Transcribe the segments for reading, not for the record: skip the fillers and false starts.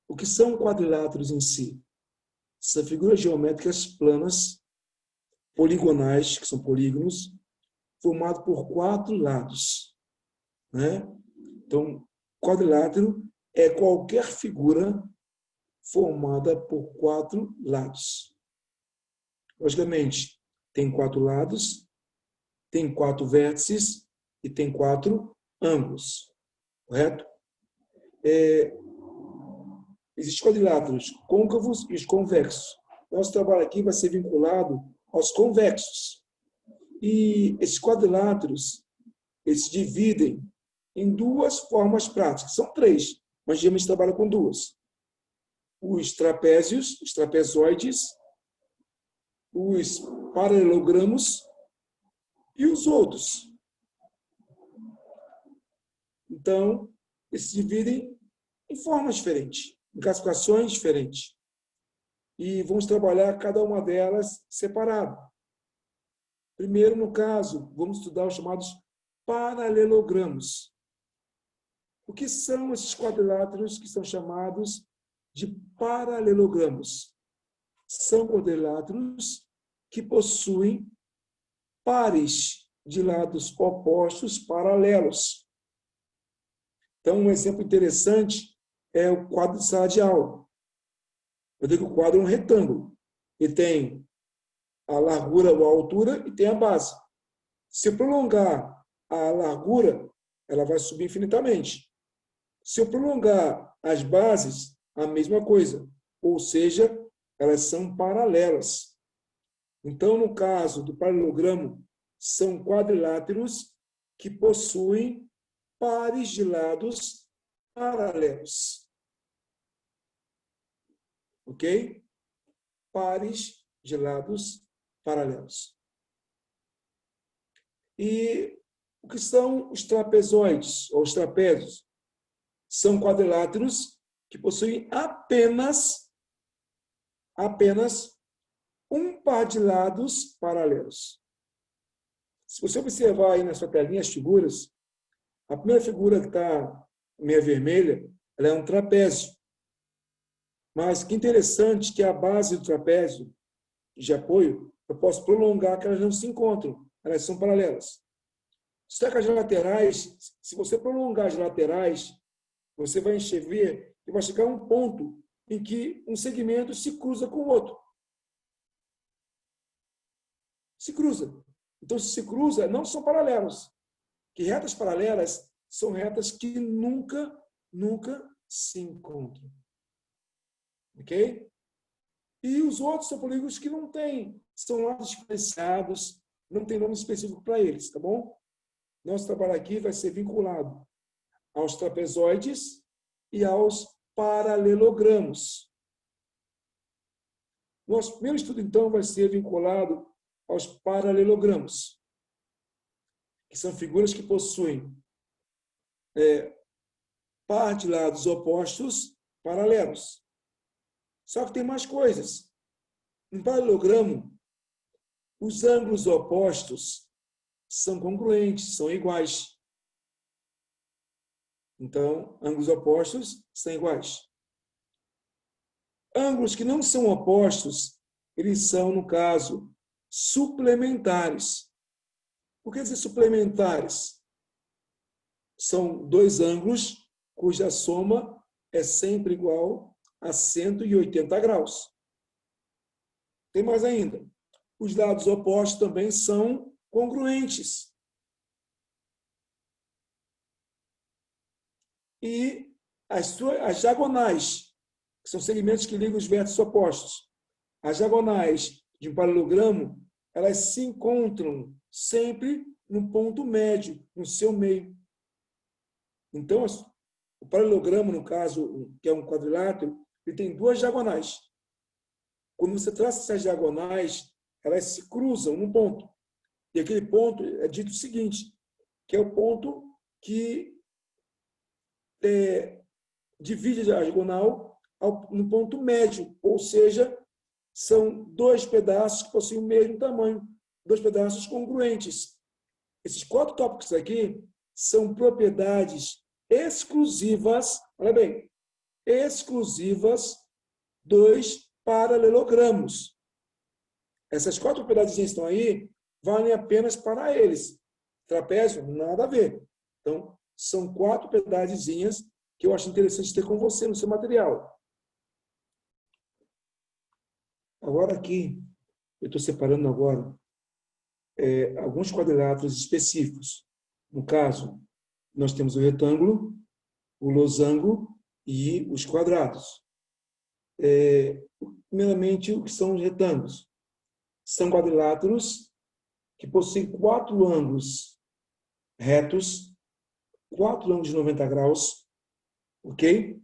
O que são quadriláteros em si? São figuras geométricas planas, poligonais, que são polígonos, formados por 4 lados, né? Então, quadrilátero é qualquer figura formada por 4 lados. Logicamente, tem 4 lados, tem 4 vértices e tem 4 ângulos, correto? Existem quadriláteros côncavos e os convexos. Nosso trabalho aqui vai ser vinculado aos convexos. E esses quadriláteros, eles se dividem em 2 formas práticas. São 3, mas geralmente trabalha com 2. Os trapézios, os trapezoides, os paralelogramos e os outros. Então, eles se dividem em formas diferentes, em classificações diferentes. E vamos trabalhar cada uma delas separado. Primeiro, no caso, vamos estudar os chamados paralelogramos. O que são esses quadriláteros que são chamados de paralelogramos? São quadriláteros que possuem pares de lados opostos paralelos. Então, um exemplo interessante é o quadro de sala de aula. Eu digo que o quadro é um retângulo. Ele tem a largura ou a altura e tem a base. Se eu prolongar a largura, ela vai subir infinitamente. Se eu prolongar as bases, a mesma coisa. Ou seja, elas são paralelas. Então, no caso do paralelogramo, são quadriláteros que possuem pares de lados paralelos. Ok? Pares de lados paralelos. E o que são os trapezoides, ou os trapézios? São quadriláteros que possuem apenas um par de lados paralelos. Se você observar aí na sua telinha as figuras, a primeira figura que está meia vermelha, ela é um trapézio. Mas que interessante que a base do trapézio de apoio, eu posso prolongar que elas não se encontram, elas são paralelas. Só que as laterais, se você prolongar as laterais, você vai ver que vai chegar a um ponto em que um segmento se cruza com o outro. Se cruza. Então, se se cruza, não são paralelos. Que retas paralelas são retas que nunca se encontram. Ok? E os outros são polígonos que não têm, são lados diferenciados, não tem nome específico para eles, tá bom? Nosso trabalho aqui vai ser vinculado aos trapezoides e aos paralelogramos. Nosso primeiro estudo, então, vai ser vinculado aos paralelogramos, que são figuras que possuem par de lados opostos paralelos. Só que tem mais coisas. No paralelogramo, os ângulos opostos são congruentes, são iguais. Então, ângulos opostos são iguais. Ângulos que não são opostos, eles são, no caso, suplementares. Por que dizer suplementares? São 2 ângulos cuja soma é sempre igual a 180 graus. Tem mais ainda. Os lados opostos também são congruentes. E as diagonais, que são segmentos que ligam os vértices opostos. As diagonais de um paralelogramo, elas se encontram sempre no ponto médio, no seu meio. Então, o paralelogramo, no caso, que é um quadrilátero, ele tem 2 diagonais. Quando você traça essas diagonais, elas se cruzam num ponto. E aquele ponto é dito o seguinte, que é o ponto que divide a diagonal no ponto médio, ou seja, são 2 pedaços que possuem o mesmo tamanho, 2 pedaços congruentes. Esses 4 tópicos aqui são propriedades exclusivas, olha bem, exclusivas dos paralelogramos. Essas 4 propriedades que estão aí valem apenas para eles. Trapézio, nada a ver. Então, são 4 propriedadezinhas que eu acho interessante ter com você no seu material. Agora aqui, eu estou separando agora alguns quadriláteros específicos. No caso, nós temos o retângulo, o losango e os quadrados. Primeiramente, o que são os retângulos? São quadriláteros que possuem 4 ângulos retos, 4 ângulos de 90 graus, ok?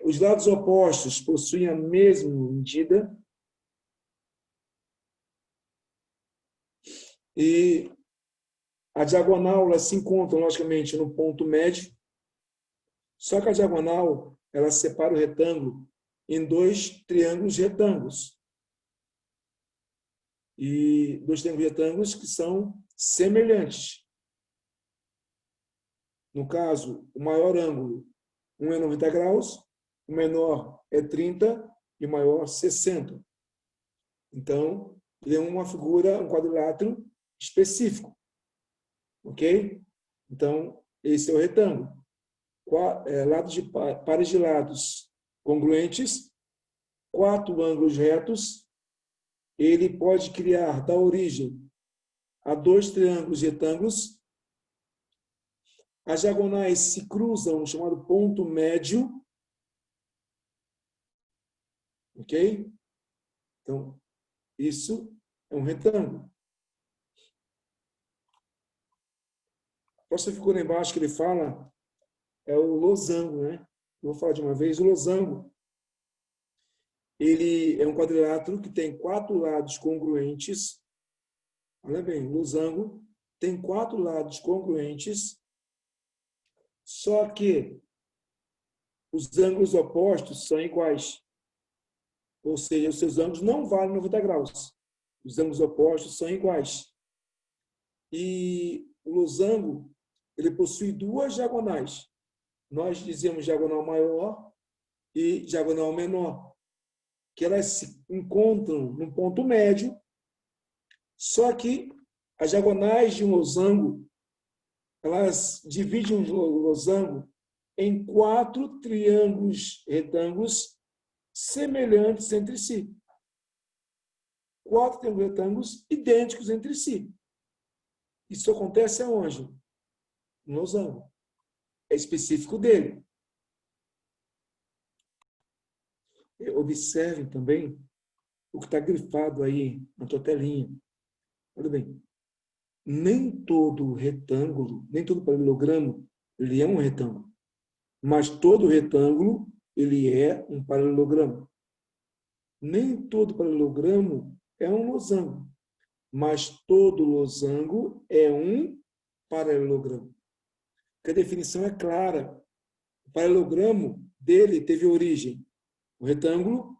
Os lados opostos possuem a mesma medida e a diagonal elas se encontram, logicamente, no ponto médio, só que a diagonal ela separa o retângulo em 2 triângulos retângulos. E 2 triângulos retângulos que são semelhantes. No caso, o maior ângulo, um é 90 graus, o menor é 30 e o maior 60. Então, ele é uma figura, um quadrilátero específico. Ok? Então, esse é o retângulo. Pares de lados congruentes, 4 ângulos retos, ele pode criar, dar origem a 2 triângulos retângulos. As diagonais se cruzam no chamado ponto médio. Ok? Então, isso é um retângulo. A próxima figura embaixo que ele fala é o losango, né? Eu vou falar de uma vez. O losango, ele é um quadrilátero que tem 4 lados congruentes. Olha bem, o losango tem 4 lados congruentes, só que os ângulos opostos são iguais. Ou seja, os seus ângulos não valem 90 graus. Os ângulos opostos são iguais. E o losango, ele possui 2 diagonais. Nós dizemos diagonal maior e diagonal menor, que elas se encontram no ponto médio, só que as diagonais de um losango, elas dividem o losango em 4 triângulos retângulos semelhantes entre si. 4 triângulos retângulos idênticos entre si. Isso acontece aonde? No losango. É específico dele. Observem também o que está grifado aí na tua telinha. Olha bem. Nem todo retângulo, nem todo paralelogramo, ele é um retângulo. Mas todo retângulo, ele é um paralelogramo. Nem todo paralelogramo é um losango. Mas todo losango é um paralelogramo. Porque a definição é clara. O paralelogramo dele teve origem o retângulo,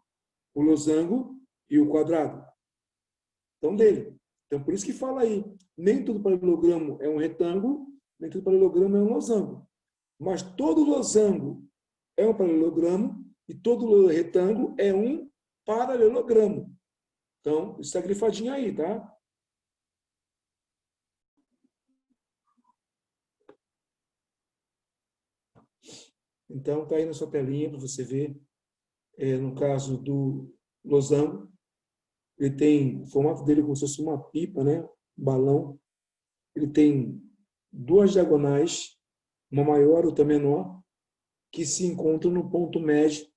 o losango e o quadrado. Então, dele. Então, por isso que fala aí, nem todo paralelogramo é um retângulo, nem todo paralelogramo é um losango. Mas todo losango é um paralelogramo e todo retângulo é um paralelogramo. Então, isso está grifadinho aí, tá? Então, está aí na sua telinha para você ver. No caso do losango, ele tem o formato dele como se fosse uma pipa, né? Um balão. Ele tem 2 diagonais, uma maior e outra menor, que se encontram no ponto médio,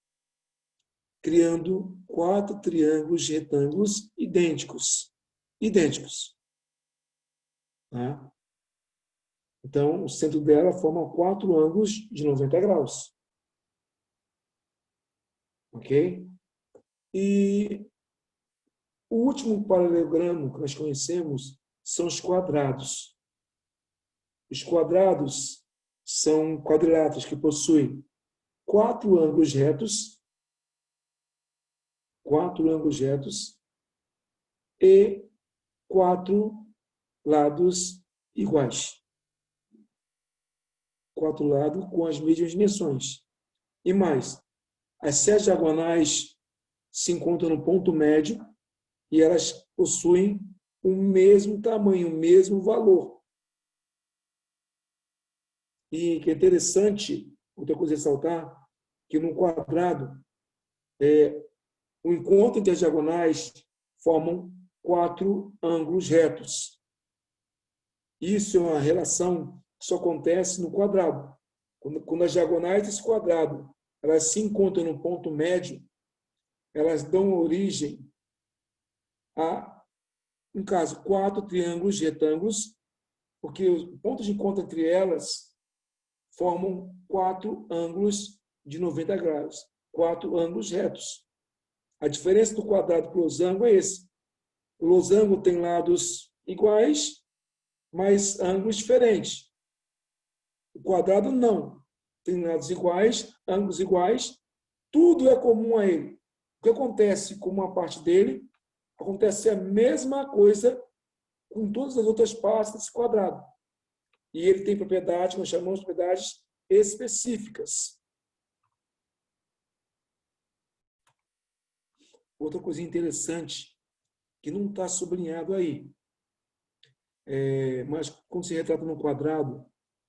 criando 4 triângulos retângulos idênticos. Idênticos. Tá? Então, o centro dela forma 4 ângulos de 90 graus. Ok? E o último paralelogramo que nós conhecemos são os quadrados. Os quadrados são quadriláteros que possuem 4 ângulos retos, 4 ângulos retos e 4 lados iguais. 4 lados com as mesmas dimensões. E mais, as 7 diagonais se encontram no ponto médio e elas possuem o mesmo tamanho, o mesmo valor. E que é interessante, outra coisa a ressaltar, que no quadrado, o encontro entre as diagonais formam 4 ângulos retos. Isso é uma relação que só acontece no quadrado. Quando as diagonais desse quadrado elas se encontram no ponto médio, elas dão origem a, no caso, 4 triângulos retângulos, porque os pontos de encontro entre elas formam 4 ângulos de 90 graus, 4 ângulos retos. A diferença do quadrado para o losango é esse. O losango tem lados iguais, mas ângulos diferentes. O quadrado não. Tem lados iguais, ângulos iguais, tudo é comum a ele. O que acontece com uma parte dele, acontece a mesma coisa com todas as outras partes desse quadrado. E ele tem propriedades, nós chamamos de propriedades específicas. Outra coisa interessante, que não está sublinhado aí, mas quando se retrata no quadrado,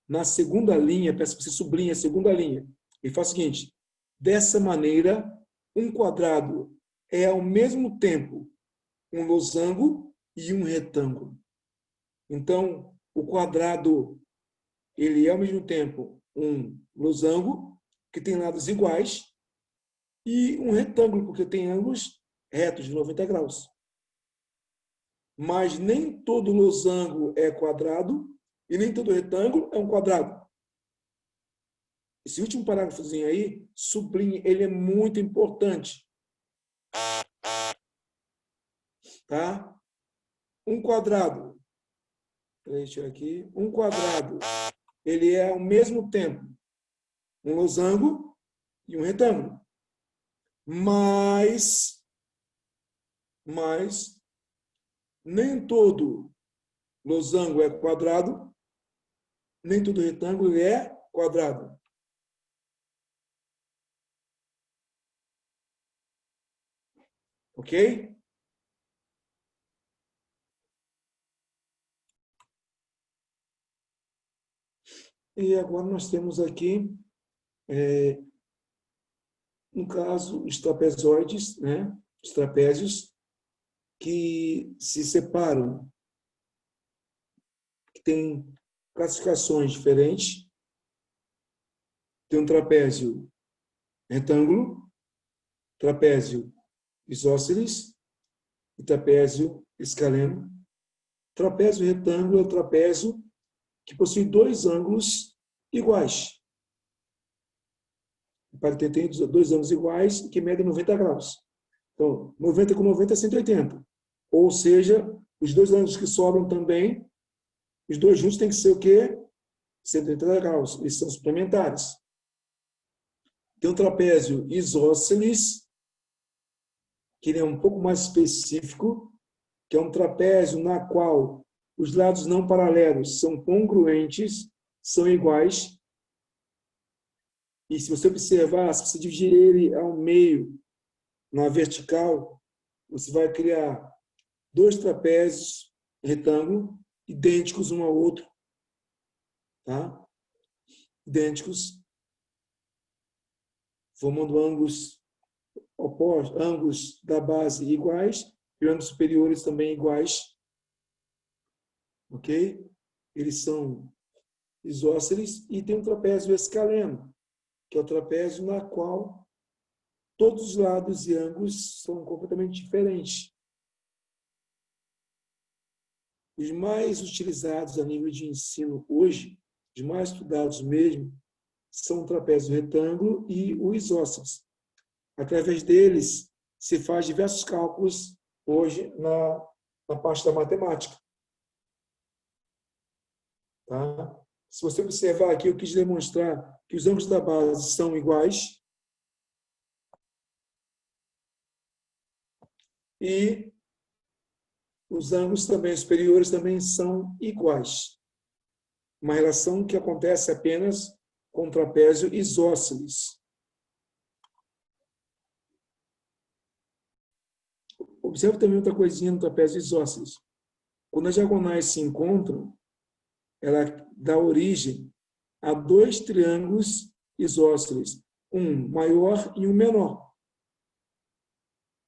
na segunda linha, peço que você sublinhe a segunda linha. Ele faz o seguinte: dessa maneira, um quadrado é ao mesmo tempo um losango e um retângulo. Então, o quadrado ele é ao mesmo tempo um losango, que tem lados iguais, e um retângulo, porque tem ângulos retos de 90 graus. Mas nem todo losango é quadrado e nem todo retângulo é um quadrado. Esse último parágrafozinho aí, sublinhe, ele é muito importante. Tá? Um quadrado, deixa eu aqui, um quadrado, ele é ao mesmo tempo um losango e um retângulo. Mas nem todo losango é quadrado, nem todo retângulo é quadrado. Ok? E agora nós temos aqui, no caso, os trapezoides, né? Os trapézios que se separam, que têm classificações diferentes. Tem um trapézio retângulo, trapézio isósceles e trapézio escaleno. Trapézio retângulo é o trapézio que possui 2 ângulos iguais. Para ter 2 ângulos iguais que medem 90 graus. Então, 90 com 90 é 180. Ou seja, os 2 ângulos que sobram também, os 2 juntos têm que ser o quê? 180 graus. Eles são suplementares. Tem um trapézio isósceles, que ele é um pouco mais específico, que é um trapézio na qual os lados não paralelos são congruentes, são iguais. E se você observar, se você dividir ele ao meio, na vertical, você vai criar 2 trapézios retângulo, idênticos um ao outro. Tá? Idênticos, formando ângulos opostos, ângulos da base iguais, e ângulos superiores também iguais. Ok? Eles são isósceles e tem um trapézio escaleno, que é o trapézio na qual todos os lados e ângulos são completamente diferentes. Os mais utilizados a nível de ensino hoje, os mais estudados mesmo, são o trapézio retângulo e o isósceles. Através deles, se faz diversos cálculos hoje na parte da matemática. Tá? Se você observar aqui, eu quis demonstrar que os ângulos da base são iguais e os ângulos também superiores também são iguais. Uma relação que acontece apenas com o trapézio isósceles. Observe também outra coisinha no trapézio isósceles. Quando as diagonais se encontram, ela dá origem a dois triângulos isósceles, um maior e um menor.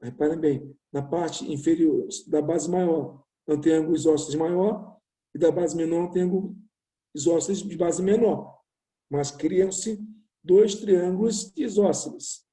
Reparem bem, na parte inferior da base maior, é um triângulo isósceles maior, e da base menor, um triângulo isósceles de base menor. Mas criam-se dois triângulos isósceles.